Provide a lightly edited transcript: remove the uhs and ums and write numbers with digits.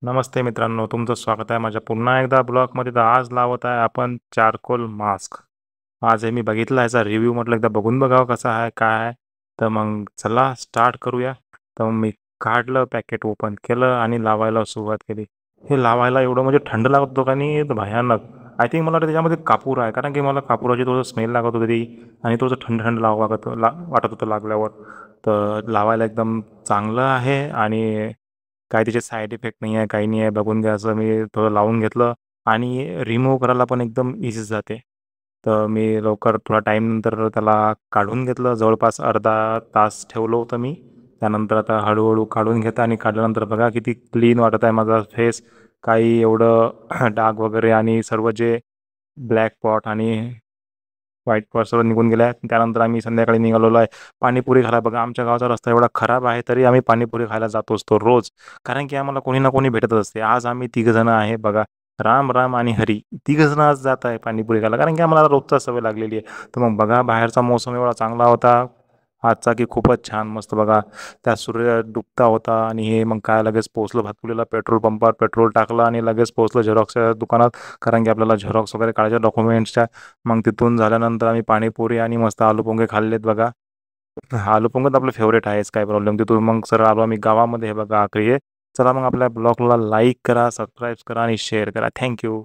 नमस्ते मित्रांनो, तुमचं स्वागत आहे माझ्या पुन्हा एकदा ब्लॉगमध्ये. तर आज लावत आहे आपण चारकोल मास्क. आज हे मी बघितलं, याचा रिव्ह्यू म्हटलं एकदा बघून बघावं कसा आहे काय आहे. तर मग चला स्टार्ट करूया. तर मग मी काढलं, पॅकेट ओपन केलं आणि लावायला सुरुवात केली. हे लावायला एवढं म्हणजे थंड लागत होतं का नाही, तर भयानक. आय थिंक मला वाटतं त्याच्यामध्ये कापूर आहे, कारण की मला कापुराची थोडं स्मेल लागत होती आणि थोडंसं थंड थंड वाटत होतं लागल्यावर. तर लावायला एकदम चांगलं आहे आणि काय त्याचे साईड इफेक्ट नाही आहे, काही नाही आहे. बघून घ्यायचं, मी थोडं लावून घेतलं आणि रिमूव्ह करायला पण एकदम इझी जाते. तर मी लवकर थोडा टाईम नंतर त्याला काढून घेतलं. जवळपास अर्धा तास ठेवलं होतं मी. त्यानंतर आता हळूहळू काढून घेतं आणि काढल्यानंतर बघा किती क्लीन वाटत आहे माझा फेस. काही एवढं डाग वगैरे आणि सर्व जे ब्लॅक स्पॉट आणि व्हाईट स्पॉट सर्व निघून गेले आहेत. त्यानंतर आम्ही संध्याकाळी निघालेलो आहे पाणीपुरी खायला. बघा आमच्या गावचा रस्ता एवढा खराब आहे, तरी आम्ही पाणीपुरी खायला जातोच तो रोज. कारण की आम्हाला कोणी ना कोणी भेटतच असते. आज आम्ही तिघजणं आहे बघा, राम राम आणि हरी, तिघजणं आज जात आहे पाणीपुरी खायला, कारण की आम्हाला रोजचा सवय लागलेली आहे. तर मग बघा, बाहेरचा मोसम एवढा चांगला होता आजचा की खूपच छान मस्त. बघा त्या सूर्य डुबता होता आणि हे मग काय लगेच पोहोचलो भातकुलीला पेट्रोल पंपावर, पेट्रोल टाकलं आणि लगेच पोहोचलो झेरॉक्सच्या दुकानात, कारण की आपल्याला झेरॉक्स वगैरे काढायच्या डॉक्युमेंट्सच्या. मग तिथून झाल्यानंतर आम्ही पाणीपुरी आणि मस्त आलू पोंगे खाल्लेत बघा. आलू पोंगे तर आपलं फेवरेट आहेच, काय प्रॉब्लेम. तिथून मग सरळ आलो आम्ही गावामध्ये. हे बघा आखरी आहे. चला मग आपल्या ब्लॉगला लाईक करा, सबस्क्राईब करा आणि शेअर करा. थँक्यू.